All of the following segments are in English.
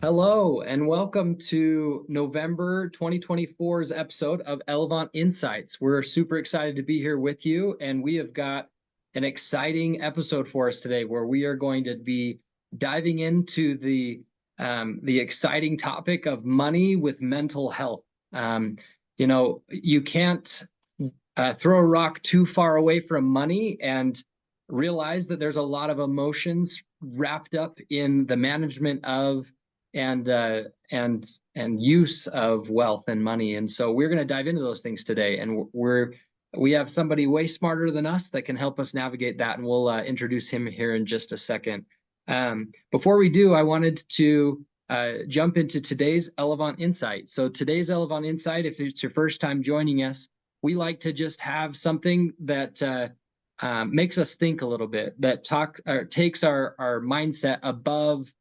Hello, and welcome to November 2024's episode of Elevánt Insights. We're super excited to be here with you, and we have got an exciting episode for us today where we are going to be diving into the exciting topic of money with mental health. You can't throw a rock too far away from money and realize that there's a lot of emotions wrapped up in the management of and use of wealth and money. And so we're going to dive into those things today, and we have somebody way smarter than us that can help us navigate that, and we'll introduce him here in just a second. Before we do, I wanted to jump into today's Elevánt Insight. So today's Elevánt Insight, if it's your first time joining us, we like to just have something that makes us think a little bit, that takes our mindset above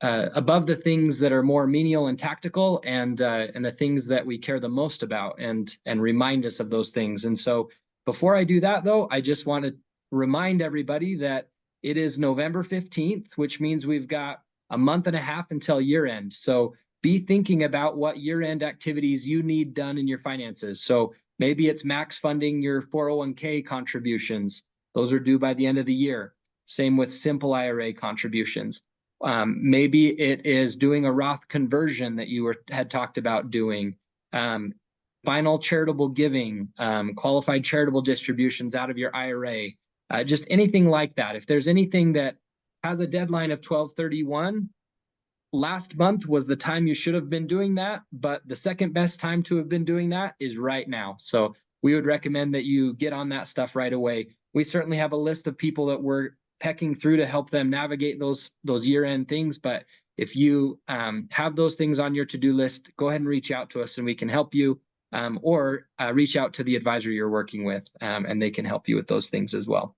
the things that are more menial and tactical, and the things that we care the most about, and remind us of those things. And so before I do that, though, I just want to remind everybody that it is November 15th, which means we've got a month and a half until year end. So be thinking about what year end activities you need done in your finances. So maybe it's max funding your 401k contributions. Those are due by the end of the year. Same with simple IRA contributions. Maybe it is doing a Roth conversion that you had talked about doing, final charitable giving, qualified charitable distributions out of your IRA, just anything like that. If there's anything that has a deadline of 12/31, last month was the time you should have been doing that, but the second best time to have been doing that is right now. So we would recommend that you get on that stuff right away. We certainly have a list of people that we're pecking through to help them navigate those year-end things. But if you have those things on your to-do list, go ahead and reach out to us and we can help you, or reach out to the advisor you're working with, and they can help you with those things as well.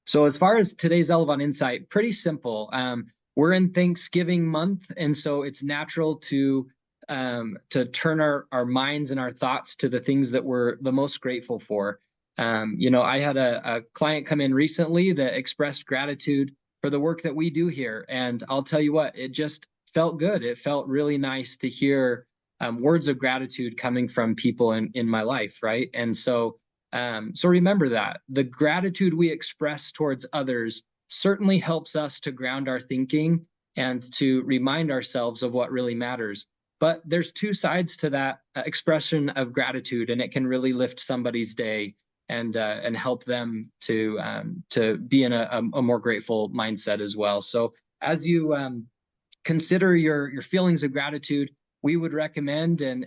So as far as today's Elevánt Insight, pretty simple. We're in Thanksgiving month, and so it's natural to turn our minds and our thoughts to the things that we're the most grateful for. I had a client come in recently that expressed gratitude for the work that we do here. And I'll tell you what, it just felt good. It felt really nice to hear words of gratitude coming from people in my life, right? And so remember that the gratitude we express towards others certainly helps us to ground our thinking and to remind ourselves of what really matters. But there's two sides to that expression of gratitude, and it can really lift somebody's day and help them to be in a more grateful mindset as well. So as you consider your feelings of gratitude, we would recommend and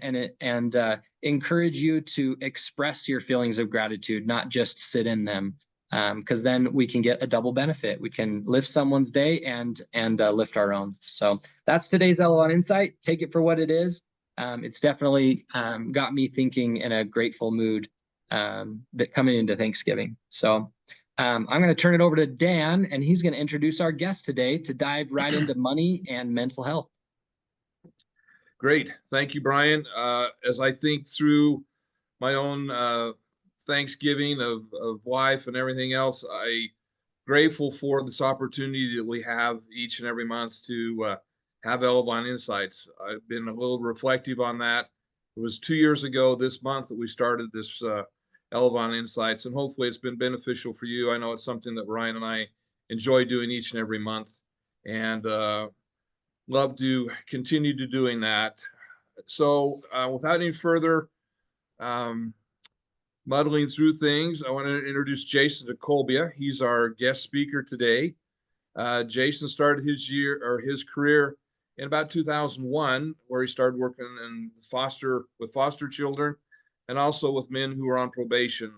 encourage you to express your feelings of gratitude, not just sit in them, because then we can get a double benefit. We can lift someone's day and lift our own. So that's today's Elevánt Insight. Take it for what it is. It's definitely got me thinking in a grateful mood that coming into Thanksgiving. So I'm going to turn it over to Dan, and he's going to introduce our guest today to dive right into money and mental health. Great. Thank you, Brian. As I think through my own Thanksgiving of life and everything else, I'm grateful for this opportunity that we have each and every month to have Elevánt Insights. I've been a little reflective on that. It was 2 years ago this month that we started this Elevánt Insights, and hopefully it's been beneficial for you. I know it's something that Ryan and I enjoy doing each and every month, and love to continue to doing that. So without any further muddling through things, I want to introduce Jason Jacobia. He's our guest speaker today. Jason started his career in about 2001, where he started working with foster children, and also with men who are on probation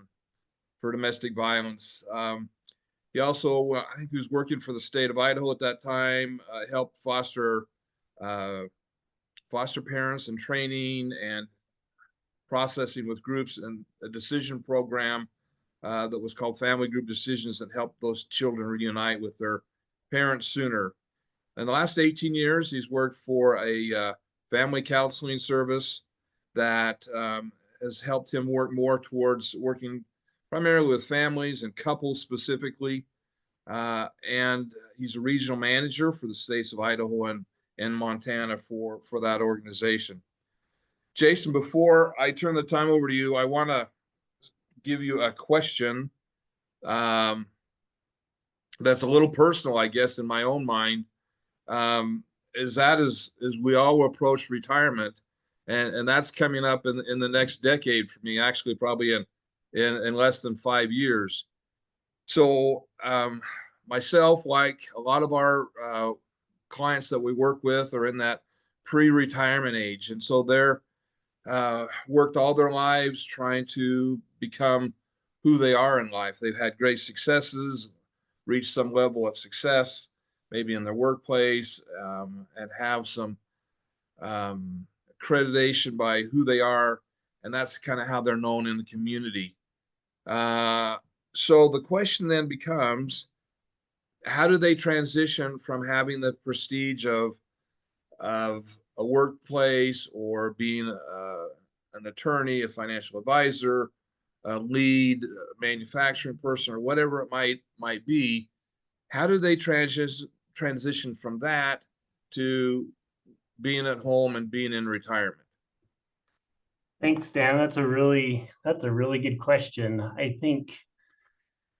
for domestic violence. He also, I think he was working for the state of Idaho at that time, helped foster parents and training and processing with groups, and a decision program that was called Family Group Decisions that helped those children reunite with their parents sooner. In the last 18 years, he's worked for a family counseling service that has helped him work more towards working primarily with families and couples specifically. and he's a regional manager for the states of Idaho and Montana for that organization. Jason, before I turn the time over to you, I want to give you a question that's a little personal, I guess, in my own mind. As we all approach retirement, and that's coming up in the next decade for me, actually probably in less than 5 years. So myself, like a lot of our clients that we work with, are in that pre-retirement age, and so they're worked all their lives trying to become who they are in life. They've had great successes, reached some level of success, maybe in their workplace, and have some accreditation by who they are, and that's kind of how they're known in the community. So the question then becomes, how do they transition from having the prestige of a workplace, or being an attorney, a financial advisor, a lead manufacturing person, or whatever it might be? How do they transition from that to being at home and being in retirement? Thanks, Dan. That's a really good question. I think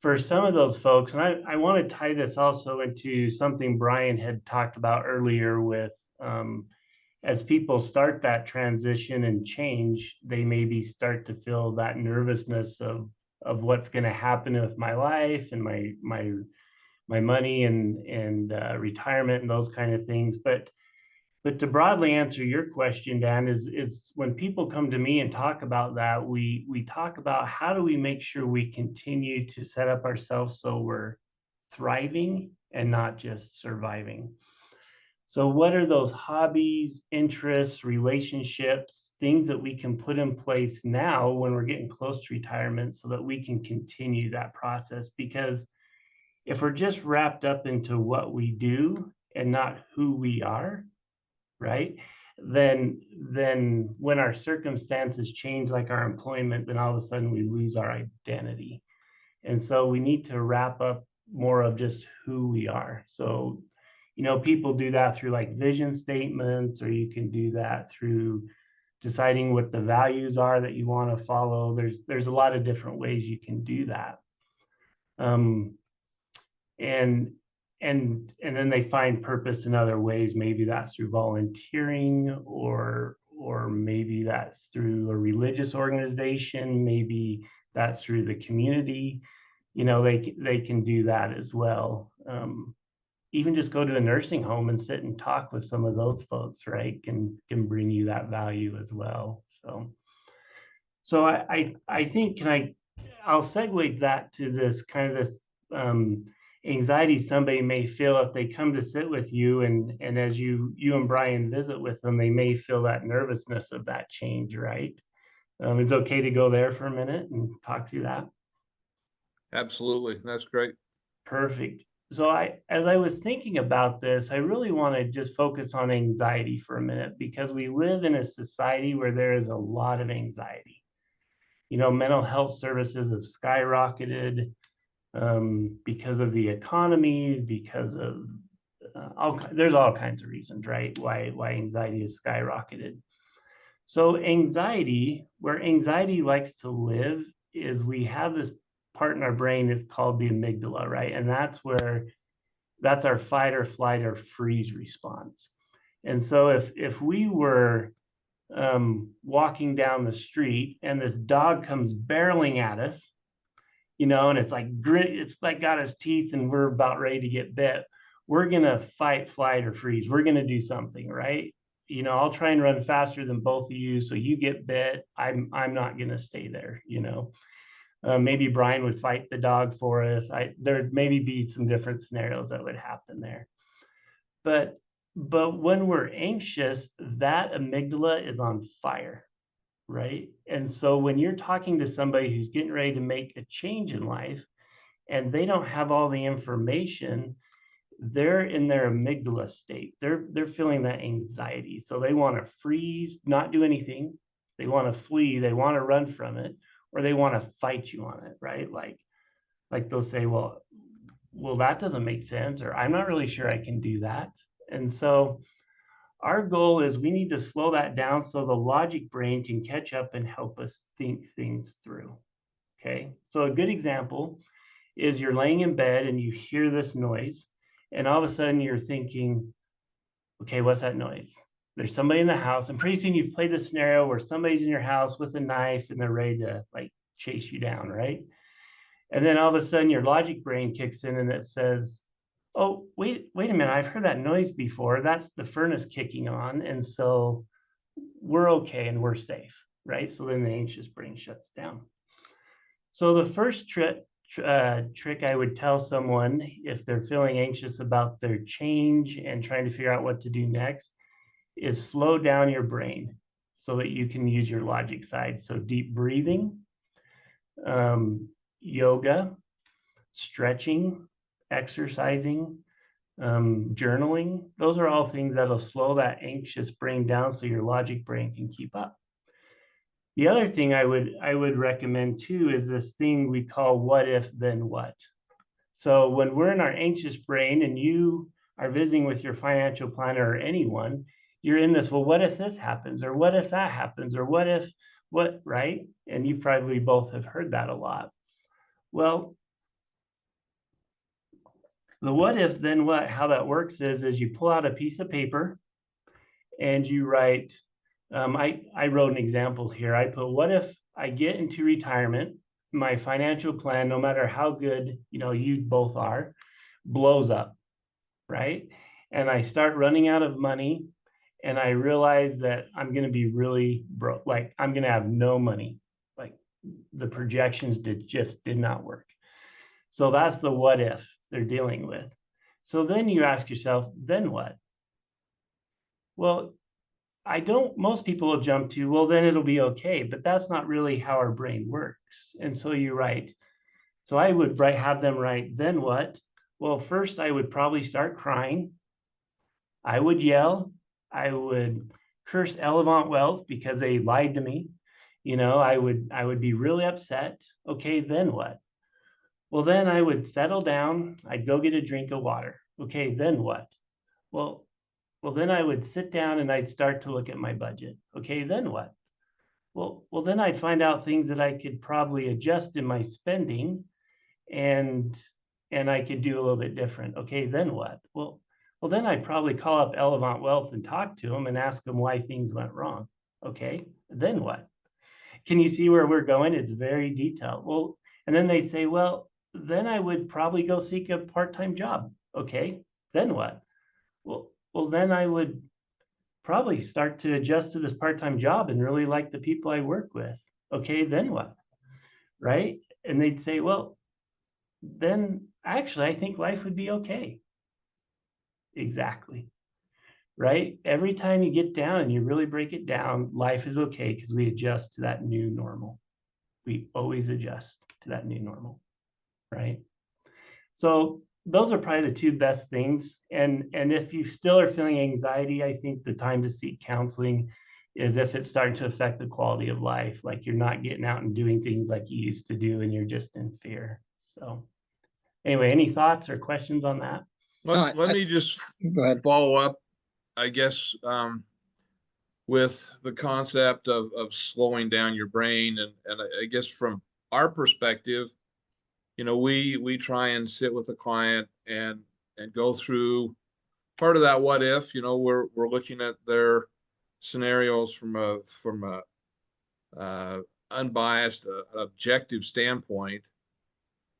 for some of those folks, and I want to tie this also into something Brian had talked about earlier with as people start that transition and change, they maybe start to feel that nervousness of what's going to happen with my life and my money and retirement and those kind of things. But to broadly answer your question, Dan, is when people come to me and talk about that, we talk about how do we make sure we continue to set up ourselves so we're thriving and not just surviving. So what are those hobbies, interests, relationships, things that we can put in place now when we're getting close to retirement so that we can continue that process? Because if we're just wrapped up into what we do and not who we are, right, then when our circumstances change, like our employment, then all of a sudden we lose our identity. And so we need to wrap up more of just who we are. So, people do that through like vision statements, or you can do that through deciding what the values are that you want to follow. There's a lot of different ways you can do that. And then they find purpose in other ways. Maybe that's through volunteering, or maybe that's through a religious organization. Maybe that's through the community. They can do that as well. Even just go to a nursing home and sit and talk with some of those folks, right? Can bring you that value as well. So I think I'll segue that to this kind of this anxiety somebody may feel if they come to sit with you, and as you and Brian visit with them, they may feel that nervousness of that change, right? It's okay to go there for a minute and talk through that. Absolutely, that's great. Perfect. So as I was thinking about this, I really want to just focus on anxiety for a minute, because we live in a society where there is a lot of anxiety. Mental health services have skyrocketed because of the economy, because of there's all kinds of reasons, right? Why anxiety is skyrocketed. So where anxiety likes to live, is we have this part in our brain is called the amygdala, right? And that's our fight or flight or freeze response. And so if we were walking down the street and this dog comes barreling at us, and it's like got his teeth and we're about ready to get bit, we're gonna fight, flight, or freeze. We're gonna do something, right? I'll try and run faster than both of you, so you get bit. I'm not gonna stay there. Maybe Brian would fight the dog for us. There'd maybe be some different scenarios that would happen there. But when we're anxious, that amygdala is on fire, right? And so when you're talking to somebody who's getting ready to make a change in life and they don't have all the information, they're in their amygdala state. They're feeling that anxiety. So they want to freeze, not do anything. They want to flee, they want to run from it, or they want to fight you on it, right? Like they'll say, well, well, that doesn't make sense, or I'm not really sure I can do that. And so our goal is we need to slow that down so the logic brain can catch up and help us think things through. Okay, so a good example is you're laying in bed and you hear this noise, and all of a sudden you're thinking, okay, what's that noise? There's somebody in the house, and pretty soon you've played the scenario where somebody's in your house with a knife and they're ready to like chase you down, right? And then all of a sudden your logic brain kicks in and it says, oh, wait a minute, I've heard that noise before. That's the furnace kicking on. And so we're okay and we're safe, right? So then the anxious brain shuts down. So the first trick I would tell someone if they're feeling anxious about their change and trying to figure out what to do next is slow down your brain so that you can use your logic side. So deep breathing, yoga, stretching, exercising, journaling. Those are all things that'll slow that anxious brain down so your logic brain can keep up. The other thing I would recommend too is this thing we call what if then what. So when we're in our anxious brain and you are visiting with your financial planner or anyone, you're in this, well, what if this happens? Or what if that happens? Or what if what, right? And you probably both have heard that a lot. Well, the what if then what, how that works is you pull out a piece of paper and you write, I wrote an example here. I put, what if I get into retirement, my financial plan, no matter how good, you both are, blows up, right? And I start running out of money and I realize that I'm going to be really broke. Like I'm going to have no money. Like the projections just did not work. So that's the what if they're dealing with. So then you ask yourself, then what? Well, most people will jump to, well, then it'll be okay, but that's not really how our brain works. And so you write. So I would have them write, then what? Well, first I would probably start crying. I would yell. I would curse Elevánt Wealth because they lied to me. I would be really upset. Okay, then what? Well, then I would settle down. I'd go get a drink of water. Okay, then what? Well, then I would sit down and I'd start to look at my budget. Okay, then what? Well, then I'd find out things that I could probably adjust in my spending and I could do a little bit different. Okay, then what? Well, then I'd probably call up Elevánt Wealth and talk to them and ask them why things went wrong. Okay, then what? Can you see where we're going? It's very detailed. Well, and then they say, well, then I would probably go seek a part-time job. Okay, then what? Well, then I would probably start to adjust to this part-time job and really like the people I work with. Okay, then what? Right? And they'd say, well, then actually, I think life would be okay. Exactly. Right? Every time you get down and you really break it down, life is okay because we adjust to that new normal. We always adjust to that new normal. Right? So those are probably the two best things. And if you still are feeling anxiety, I think the time to seek counseling is if it's starting to affect the quality of life, like you're not getting out and doing things like you used to do and you're just in fear. So anyway, any thoughts or questions on that? Let me just Go ahead. follow up, I guess, with the concept of slowing down your brain. And I guess from our perspective, we try and sit with the client and go through part of that what if. We're looking at their scenarios from a unbiased, objective standpoint,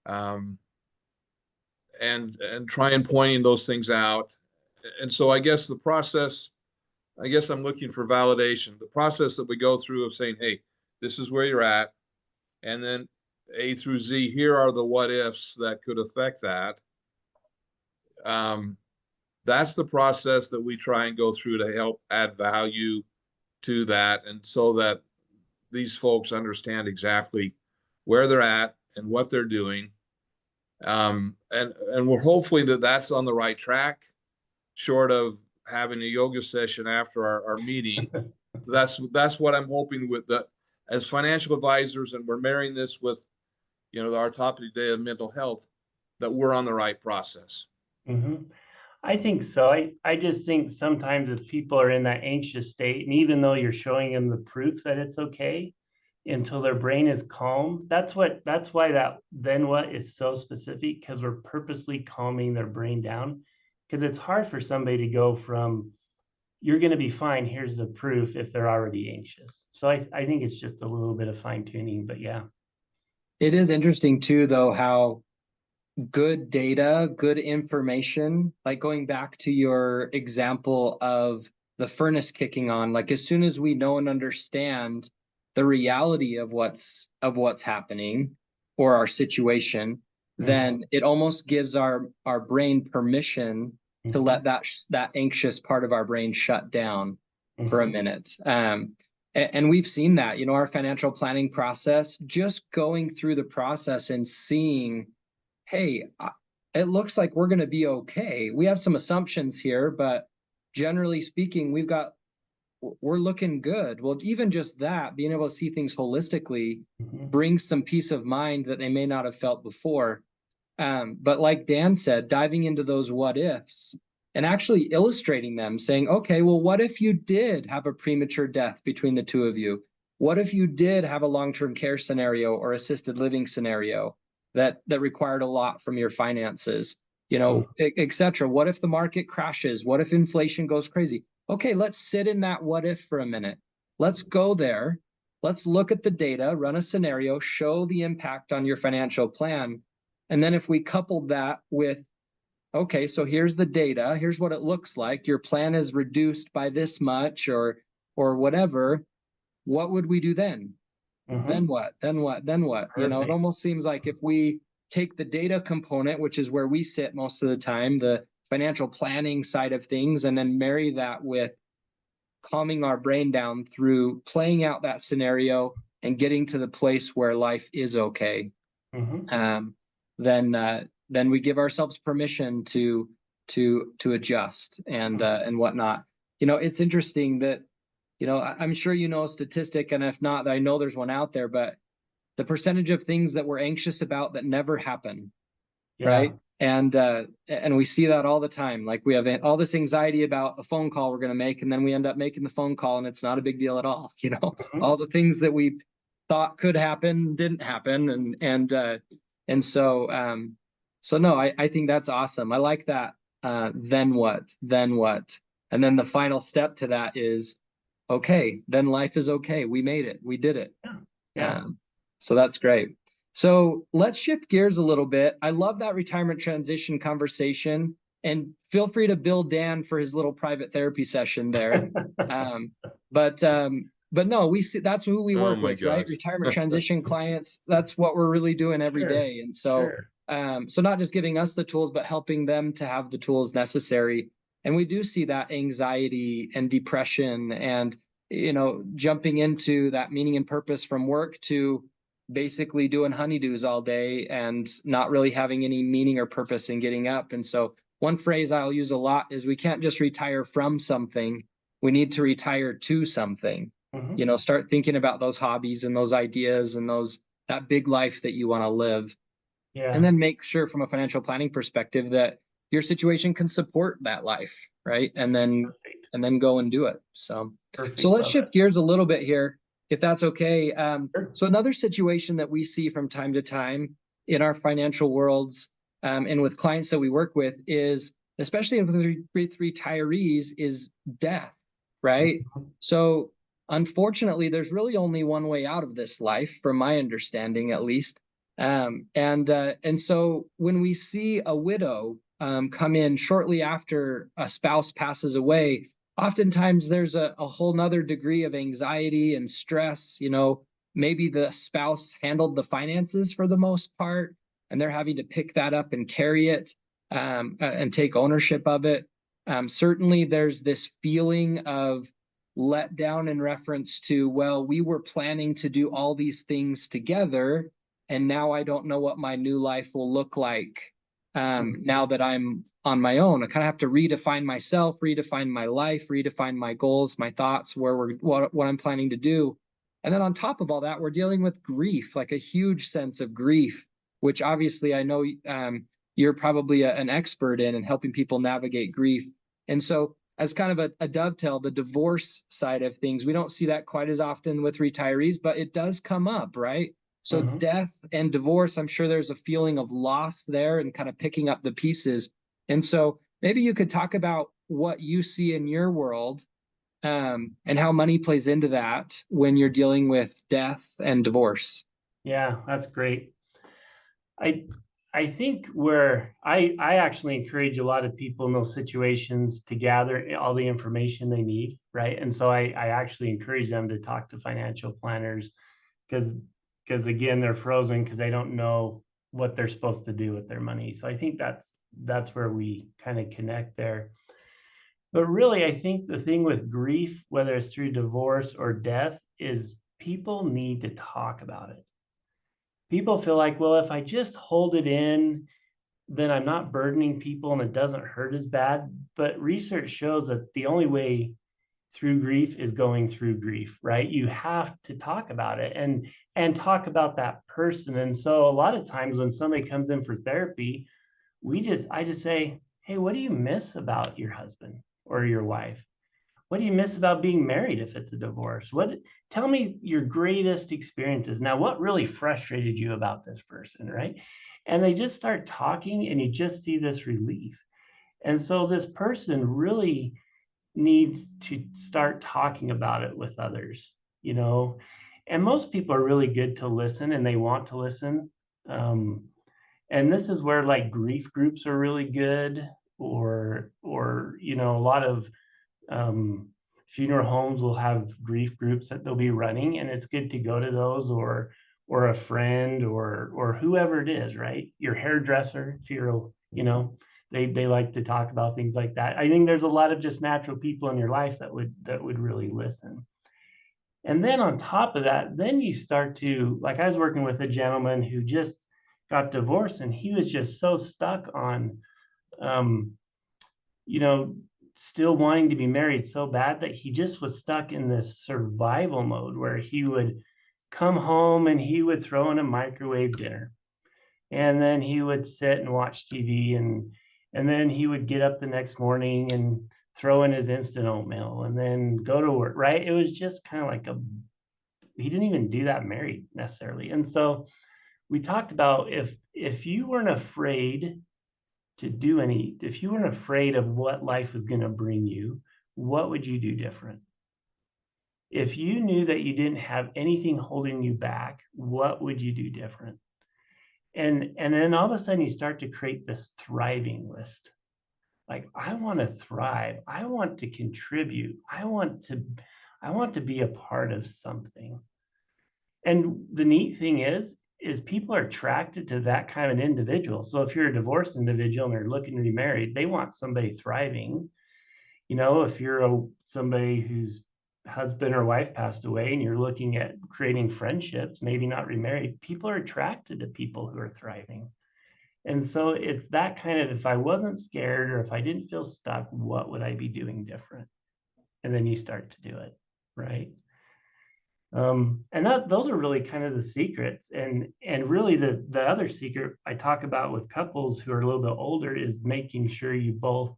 and try and pointing those things out. And so I guess I'm looking for validation. The process that we go through of saying, hey, this is where you're at, and then A through Z, here are the what ifs that could affect that. That's the process that we try and go through to help add value to that, and so that these folks understand exactly where they're at and what they're doing. And we're hopefully that's on the right track, short of having a yoga session after our meeting. That's what I'm hoping with as financial advisors, and we're marrying this with, our topic today of mental health. that we're on the right process. Mhm. I think so. I just think sometimes if people are in that anxious state, and even though you're showing them the proof that it's okay, until their brain is calm, that's why that then what is so specific, because we're purposely calming their brain down. Because it's hard for somebody to go from you're going to be fine, here's the proof, if they're already anxious. So I think it's just a little bit of fine tuning, but yeah. It is interesting too, though, how good data, good information, like going back to your example of the furnace kicking on, like as soon as we know and understand the reality of what's happening or our situation, then it almost gives our brain permission to let that anxious part of our brain shut down for a minute. And we've seen that, our financial planning process, just going through the process and seeing, hey, it looks like we're going to be okay. We have some assumptions here, but generally speaking, we're looking good. Well, even just that, being able to see things holistically brings some peace of mind that they may not have felt before. But like Dan said, diving into those what ifs and actually illustrating them, saying, okay, well, what if you did have a premature death between the two of you? What if you did have a long-term care scenario or assisted living scenario that required a lot from your finances, et cetera? What if the market crashes? What if inflation goes crazy? Okay, let's sit in that what if for a minute. Let's go there. Let's look at the data, run a scenario, show the impact on your financial plan. And then if we coupled that with, okay, so here's the data, here's what it looks like, your plan is reduced by this much or whatever, what would we do then? Then what? It almost seems like if we take the data component, which is where we sit most of the time, the financial planning side of things, and then marry that with calming our brain down through playing out that scenario and getting to the place where life is okay, then we give ourselves permission to adjust and whatnot. It's interesting that, I'm sure a statistic, and if not, I know there's one out there, but the percentage of things that we're anxious about that never happen, right? And we see that all the time. Like we have all this anxiety about a phone call we're going to make, and then we end up making the phone call and it's not a big deal at all. All the things that we thought could happen didn't happen. And so no, I think that's awesome. I like that. Then what? And then the final step to that is, okay, then life is okay. We made it. We did it. So that's great. So let's shift gears a little bit. I love that retirement transition conversation, and feel free to bill Dan for his little private therapy session there. But no, we see that's who we work with, right? Retirement transition clients. That's what we're really doing every day. And so, so not just giving us the tools, but helping them to have the tools necessary. And we do see that anxiety and depression and, jumping into that meaning and purpose from work to basically doing honeydews all day and not really having any meaning or purpose in getting up. And so one phrase I'll use a lot is we can't just retire from something. We need to retire to something. Start thinking about those hobbies and those ideas and that big life that you want to live. And then make sure from a financial planning perspective that your situation can support that life, right? And then go and do it. So let's shift gears a little bit here, if that's okay. So another situation that we see from time to time in our financial worlds and with clients that we work with is, especially with retirees, is death, right? So unfortunately, there's really only one way out of this life, from my understanding, at least. And so when we see a widow come in shortly after a spouse passes away, oftentimes there's a whole nother degree of anxiety and stress. Maybe the spouse handled the finances for the most part, and they're having to pick that up and carry it and take ownership of it. Certainly there's this feeling of let down in reference to, well, we were planning to do all these things together, and now I don't know what my new life will look like now that I'm on my own. I kind of have to redefine myself, redefine my life, redefine my goals, my thoughts, what I'm planning to do. And then on top of all that, we're dealing with grief, like a huge sense of grief, which obviously I know you're probably an expert in and helping people navigate grief. And so as kind of a dovetail, the divorce side of things, we don't see that quite as often with retirees, but it does come up, right? So death and divorce, I'm sure there's a feeling of loss there and kind of picking up the pieces. And so maybe you could talk about what you see in your world, and how money plays into that when you're dealing with death and divorce. Yeah, that's great. I think where I actually encourage a lot of people in those situations to gather all the information they need, right? And so I actually encourage them to talk to financial planners because again, they're frozen because they don't know what they're supposed to do with their money. So I think that's where we kind of connect there. But really, I think the thing with grief, whether it's through divorce or death, is people need to talk about it. People feel like, well, if I just hold it in, then I'm not burdening people and it doesn't hurt as bad. But research shows that the only way through grief is going through grief, right? You have to talk about it and talk about that person. And so a lot of times when somebody comes in for therapy, I just say, hey, what do you miss about your husband or your wife? What do you miss about being married if it's a divorce? Tell me your greatest experiences. Now, what really frustrated you about this person, right? And they just start talking and you just see this relief. And so this person really needs to start talking about it with others, you know? And most people are really good to listen and they want to listen. And this is where like grief groups are really good, or you know, a lot of funeral homes will have grief groups that they'll be running, and it's good to go to those, or a friend, or whoever it is, right? Your hairdresser, if you're, you know, they like to talk about things like that. I think there's a lot of just natural people in your life that would really listen. And then on top of that, then you start to, like, I was working with a gentleman who just got divorced, and he was just so stuck on, you know, still wanting to be married so bad that he just was stuck in this survival mode where he would come home and he would throw in a microwave dinner, and then he would sit and watch TV, and then he would get up the next morning and throw in his instant oatmeal and then go to work, right? It was just kind of like he didn't even do that married necessarily. And so we talked about, if you weren't afraid if you weren't afraid of what life was going to bring you, what would you do different? If you knew that you didn't have anything holding you back, what would you do different? And then all of a sudden you start to create this thriving list. Like, I want to thrive. I want to contribute. I want to be a part of something. And the neat thing is people are attracted to that kind of an individual. So if you're a divorced individual and they're looking to be married, they want somebody thriving. You know, if you're somebody whose husband or wife passed away and you're looking at creating friendships, maybe not remarried, people are attracted to people who are thriving. And so it's that kind of, if I wasn't scared or if I didn't feel stuck, what would I be doing different? And then you start to do it, right? And those are really kind of the secrets. And really the other secret I talk about with couples who are a little bit older is making sure you both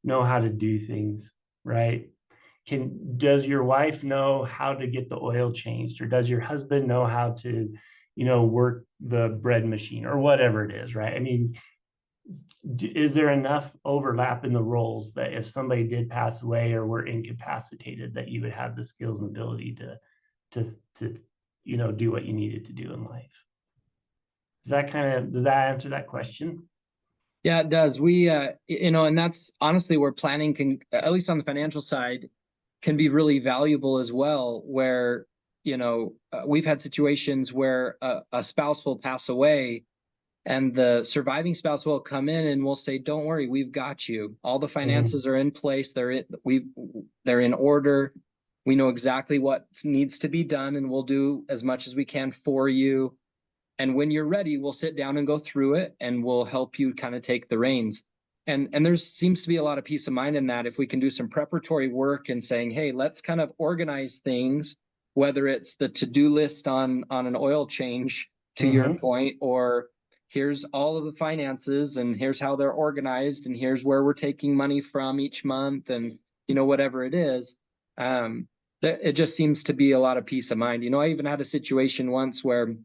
know how to do things, right? Does your wife know how to get the oil changed, or does your husband know how to, you know, work the bread machine or whatever it is, right? I mean, is there enough overlap in the roles that if somebody did pass away or were incapacitated, that you would have the skills and ability to you know, do what you needed to do in life? Does that answer that question? Yeah, it does. We, you know, and that's honestly where planning can, at least on the financial side, can be really valuable as well, where, you know, we've had situations where a spouse will pass away and the surviving spouse will come in and we'll say, don't worry, we've got you. All the finances are in place. They're in order. We know exactly what needs to be done, and we'll do as much as we can for you. And when you're ready, we'll sit down and go through it, and we'll help you kind of take the reins. And there seems to be a lot of peace of mind in that if we can do some preparatory work and saying, hey, let's kind of organize things, whether it's the to-do list on an oil change, to your point, or here's all of the finances, and here's how they're organized, and here's where we're taking money from each month, and whatever it is. That it just seems to be a lot of peace of mind. I even had a situation once where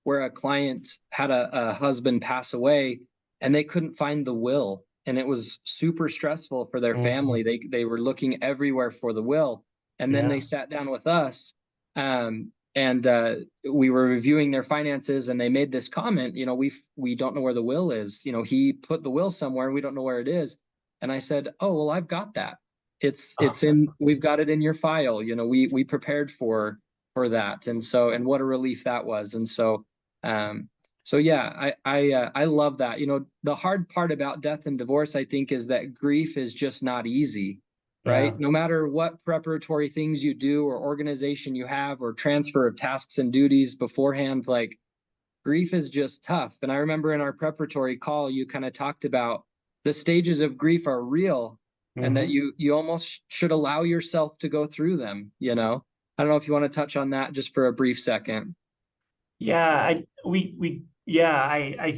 a client had a husband pass away, and they couldn't find the will, and it was super stressful for their family. They were looking everywhere for the will, and then they sat down with us, and we were reviewing their finances, and they made this comment, we don't know where the will is. He put the will somewhere, and we don't know where it is. And I said, oh, well, I've got that. It's we've got it in your file. We prepared for that. And what a relief that was. And so yeah, I love that. The hard part about death and divorce, I think, is that grief is just not easy, right? No matter what preparatory things you do or organization you have or transfer of tasks and duties beforehand, like, grief is just tough. And I remember in our preparatory call, you kind of talked about the stages of grief are real, and that you almost should allow yourself to go through them. I don't know if you want to touch on that just for a brief second. Yeah, I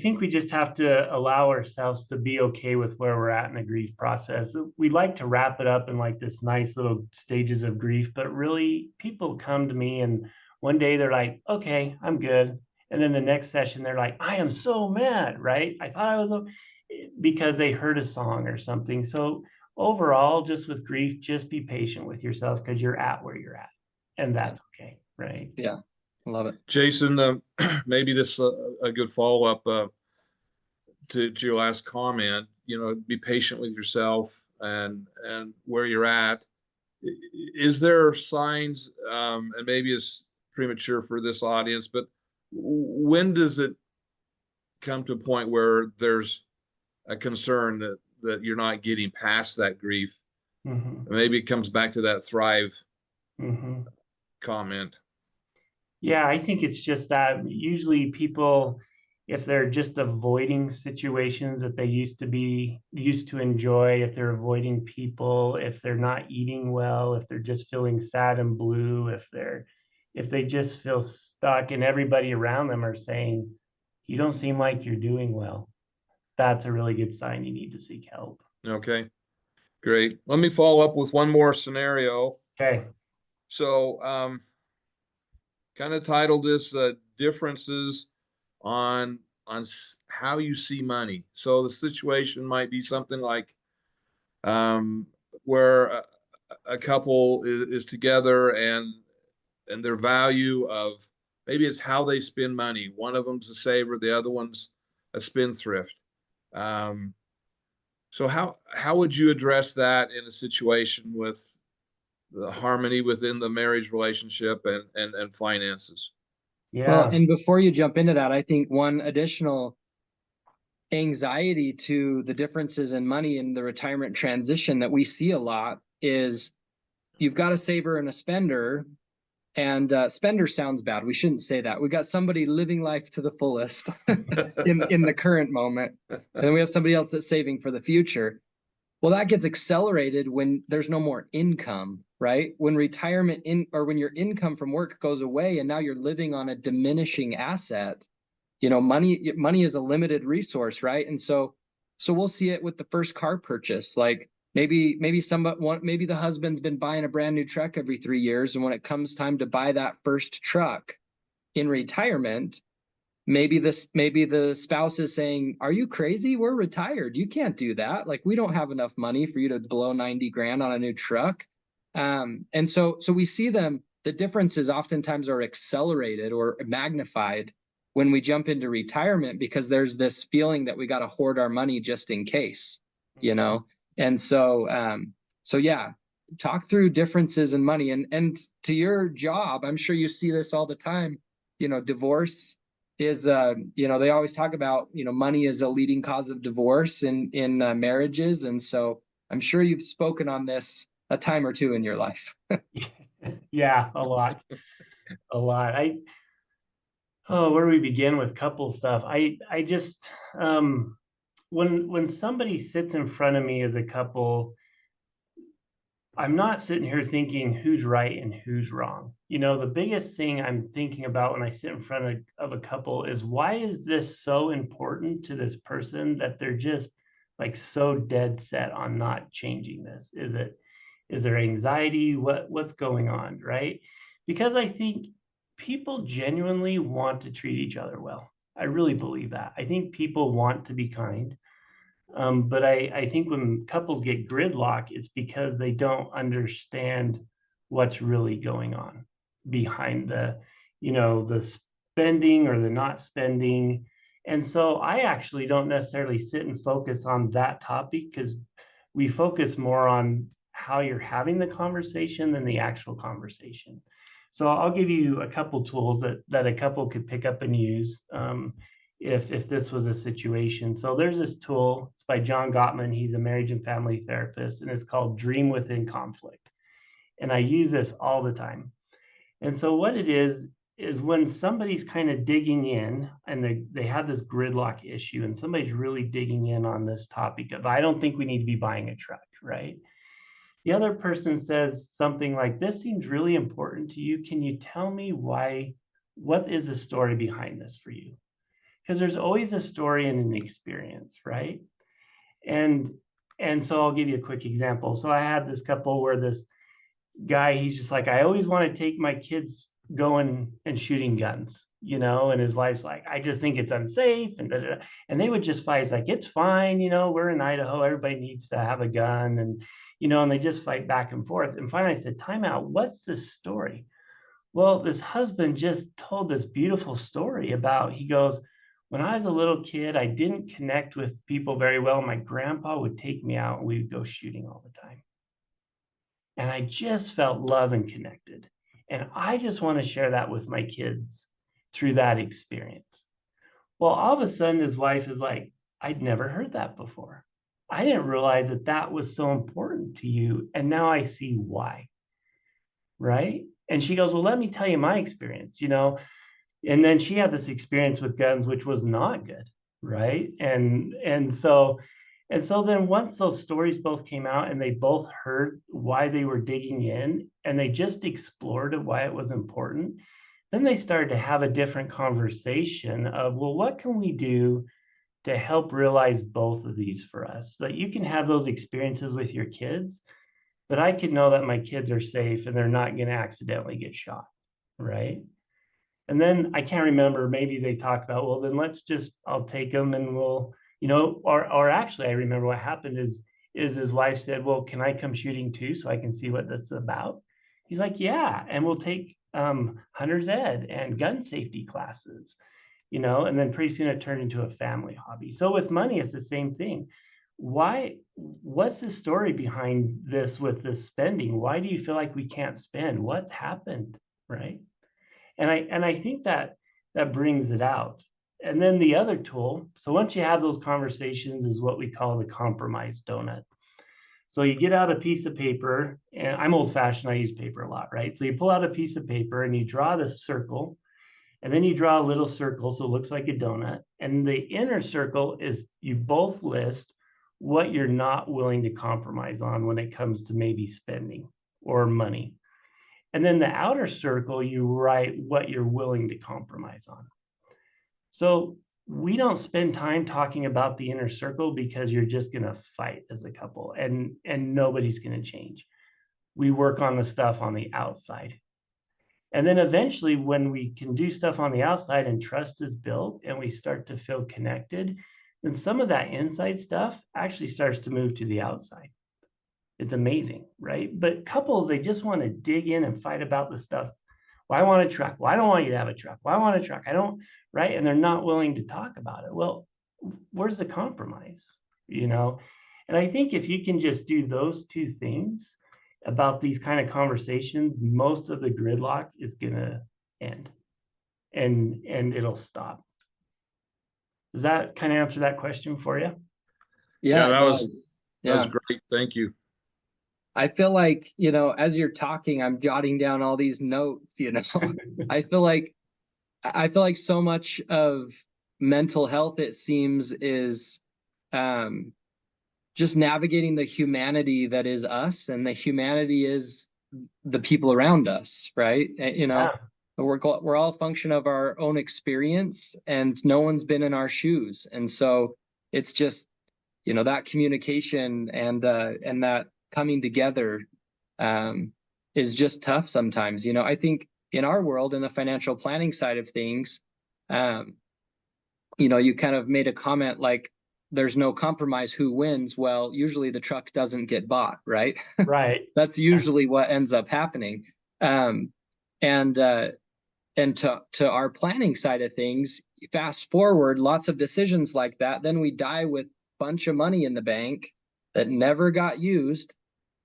think we just have to allow ourselves to be okay with where we're at in the grief process. We like to wrap it up in like this nice little stages of grief, but really people come to me and one day they're like, okay, I'm good. And then the next session, they're like, I am so mad, right? I thought I was because they heard a song or something. So overall, just with grief, just be patient with yourself because you're at where you're at, and that's okay, right? Yeah, I love it. Jason, maybe this a good follow-up to your last comment. Be patient with yourself and where you're at. Is there signs, and maybe it's premature for this audience, but when does it come to a point where there's a concern that you're not getting past that grief? Maybe it comes back to that thrive comment. Yeah, I think it's just that usually people, if they're just avoiding situations that they used to enjoy, if they're avoiding people, if they're not eating well, if they're just feeling sad and blue, if they just feel stuck and everybody around them are saying, you don't seem like you're doing well, that's a really good sign you need to seek help. Okay, great. Let me follow up with one more scenario. Okay. So, kind of titled this differences on how you see money. So the situation might be something like where a couple is together and their value of, maybe it's how they spend money. One of them's a saver, the other one's a spendthrift. So how would you address that in a situation with the harmony within the marriage relationship and finances? Yeah. Well, and before you jump into that, I think one additional anxiety to the differences in money in the retirement transition that we see a lot is you've got a saver and a spender, and spender sounds bad. We shouldn't say that. We got somebody living life to the fullest in the current moment, and then we have somebody else that's saving for the future. Well, that gets accelerated when there's no more income, right? When when your income from work goes away and now you're living on a diminishing asset, money is a limited resource, right? And so we'll see it with the first car purchase. Like maybe the husband's been buying a brand new truck every 3 years, and when it comes time to buy that first truck in retirement, maybe the spouse is saying, are you crazy? We're retired. You can't do that. Like, we don't have enough money for you to blow 90 grand on a new truck. And so we see the differences oftentimes are accelerated or magnified when we jump into retirement, because there's this feeling that we got to hoard our money just in case, And so yeah, talk through differences in money, and to your job, I'm sure you see this all the time. Divorce is they always talk about money is a leading cause of divorce in marriages, and so I'm sure you've spoken on this a time or two in your life. Yeah, a lot. Where do we begin with couple stuff? I just when somebody sits in front of me as a couple, I'm not sitting here thinking who's right and who's wrong. You know, the biggest thing I'm thinking about when I sit in front of a couple is, why is this so important to this person that they're just like so dead set on not changing this? Is there anxiety? What's going on, right? Because I think people genuinely want to treat each other well. I really believe that. I think people want to be kind. But I think when couples get gridlock, it's because they don't understand what's really going on behind the, the spending or the not spending. And so I actually don't necessarily sit and focus on that topic, because we focus more on how you're having the conversation than the actual conversation. So I'll give you a couple tools that a couple could pick up and use. If this was a situation. So there's this tool, it's by John Gottman. He's a marriage and family therapist, and it's called Dream Within Conflict. And I use this all the time. And so what it is when somebody's kind of digging in and they have this gridlock issue, and somebody's really digging in on this topic of, I don't think we need to be buying a truck, right? The other person says something like, this seems really important to you. Can you tell me why? What is the story behind this for you? Because there's always a story and an experience, right? And so I'll give you a quick example. So I had this couple where this guy, he's just like, I always want to take my kids going and shooting guns, and his wife's like, I just think it's unsafe, and and they would just fight. It's like, it's fine, we're in Idaho, everybody needs to have a gun, and and they just fight back and forth. And finally I said, time out, what's this story? Well, this husband just told this beautiful story about, he goes, when I was a little kid, I didn't connect with people very well. My grandpa would take me out and we would go shooting all the time. And I just felt love and connected. And I just want to share that with my kids through that experience. Well, all of a sudden, his wife is like, I'd never heard that before. I didn't realize that that was so important to you. And now I see why. Right. And she goes, well, let me tell you my experience, and then she had this experience with guns, which was not good. Right. And so then once those stories both came out and they both heard why they were digging in, and they just explored why it was important, then they started to have a different conversation of, well, what can we do to help realize both of these for us, so that you can have those experiences with your kids, but I can know that my kids are safe and they're not going to accidentally get shot. Right. And then I can't remember, maybe they talked about, well, then I'll take them and we'll, or actually I remember what happened is his wife said, well, can I come shooting too, so I can see what that's about? He's like, yeah. And we'll take hunter's ed and gun safety classes, and then pretty soon it turned into a family hobby. So with money, it's the same thing. What's the story behind this with this spending? Why do you feel like we can't spend? What's happened? Right. And I think that brings it out. And then the other tool, so once you have those conversations, is what we call the compromise donut. So you get out a piece of paper, and I'm old fashioned, I use paper a lot, right? So you pull out a piece of paper and you draw this circle, and then you draw a little circle so it looks like a donut. And the inner circle is, you both list what you're not willing to compromise on when it comes to maybe spending or money. And then the outer circle, you write what you're willing to compromise on. So we don't spend time talking about the inner circle, because you're just going to fight as a couple, and nobody's going to change. We work on the stuff on the outside. And then eventually, when we can do stuff on the outside and trust is built and we start to feel connected, then some of that inside stuff actually starts to move to the outside. It's amazing, right? But couples, they just want to dig in and fight about the stuff. Well, I want a truck. Well, I don't want you to have a truck. Well, I want a truck. I don't, right? And they're not willing to talk about it. Well, where's the compromise? And I think if you can just do those two things about these kind of conversations, most of the gridlock is gonna end, and it'll stop. Does that kind of answer that question for you? Yeah, that it was does. that was great. Thank you. I feel like, as you're talking, I'm jotting down all these notes, I feel like so much of mental health, it seems, is just navigating the humanity that is us, and the humanity is the people around us, right? You know, Yeah. we're all a function of our own experience, and no one's been in our shoes. And so it's just, you know, that communication and that coming together is just tough sometimes. You know, I think in our world, in the financial planning side of things, you know, you kind of made a comment like there's no compromise who wins. Well, usually the truck doesn't get bought, right? Right. That's usually what ends up happening. And to our planning side of things, fast forward, lots of decisions like that, then we die with a bunch of money in the bank that never got used,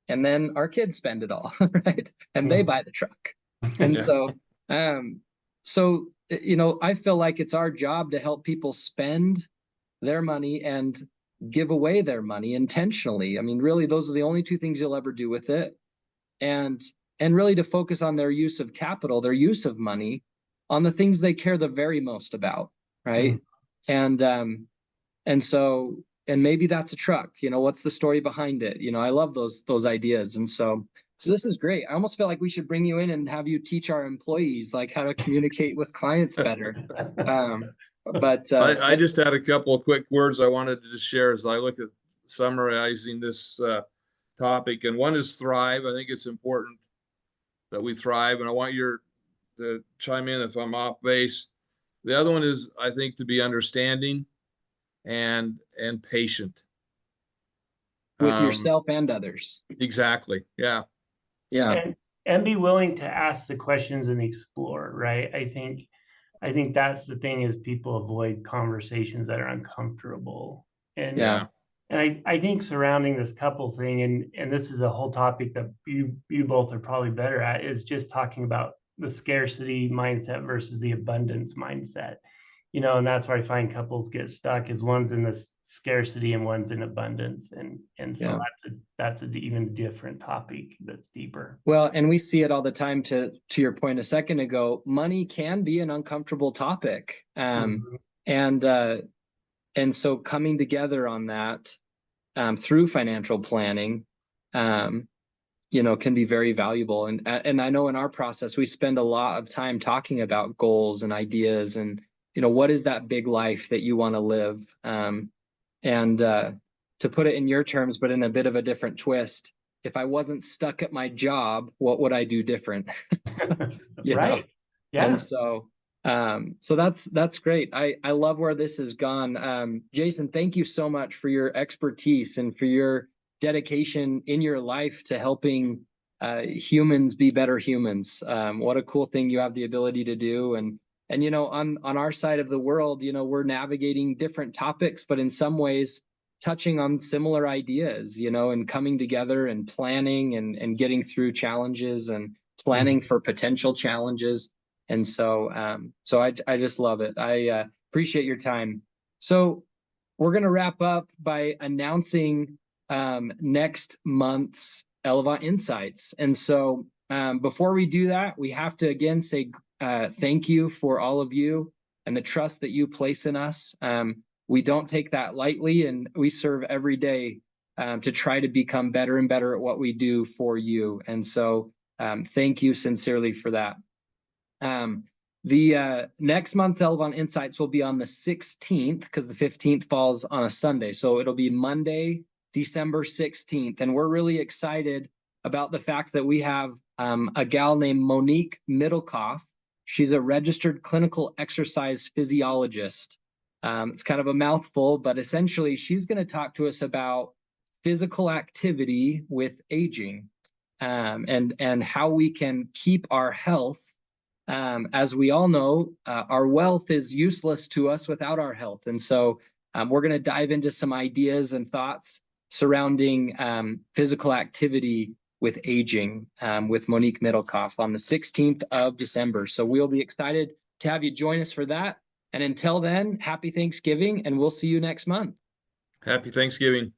and then our kids spend it all, right? And they buy the truck. And Yeah. so you know, I feel like it's our job to help people spend their money and give away their money intentionally. I mean, really, those are the only two things you'll ever do with it. And really to focus on their use of capital, their use of money, on the things they care the very most about, right? And so, and maybe that's a truck, you know, what's the story behind it? You know, I love those ideas. And so this is great. I almost feel like we should bring you in and have you teach our employees like how to communicate with clients better. But I just had a couple of quick words I wanted to just share as I look at summarizing this topic. And one is thrive. I think it's important that we thrive, and I want you to chime in if I'm off base. The other one is, I think, to be understanding and patient with yourself and others. Exactly. Yeah. And be willing to ask the questions and explore, right? I think that's the thing, is people avoid conversations that are uncomfortable. And I think surrounding this couple thing, and this is a whole topic that you both are probably better at, is just talking about the scarcity mindset versus the abundance mindset. You know, and that's where I find couples get stuck, is one's in the scarcity and one's in abundance. And so that's an even different topic that's deeper. Well, and we see it all the time, to your point a second ago, money can be an uncomfortable topic. And so coming together on that through financial planning, you know, can be very valuable. And I know in our process, we spend a lot of time talking about goals and ideas, and, you know, what is that big life that you want to live? And to put it in your terms, but in a bit of a different twist, if I wasn't stuck at my job, what would I do different? Right. Yeah. And so that's great. I love where this has gone. Jason, thank you so much for your expertise and for your dedication in your life to helping humans be better humans. What a cool thing you have the ability to do. And you know, on our side of the world, you know, we're navigating different topics, but in some ways touching on similar ideas, you know, and coming together and planning and getting through challenges and planning for potential challenges. And so I just love it. I appreciate your time. So we're going to wrap up by announcing next month's Elevánt Insights. And so before we do that, we have to again say thank you for all of you and the trust that you place in us. We don't take that lightly, and we serve every day to try to become better and better at what we do for you. And so thank you sincerely for that. The next month's Elevánt Insights will be on the 16th, because the 15th falls on a Sunday. So it'll be Monday, December 16th. And we're really excited about the fact that we have a gal named Monique Middlecoff. She's a registered clinical exercise physiologist. It's kind of a mouthful, but essentially she's going to talk to us about physical activity with aging, and how we can keep our health. As we all know, our wealth is useless to us without our health. And so we're going to dive into some ideas and thoughts surrounding physical activity with aging with Monique Middlecoff on the 16th of December. So we'll be excited to have you join us for that. And until then, happy Thanksgiving, and we'll see you next month. Happy Thanksgiving.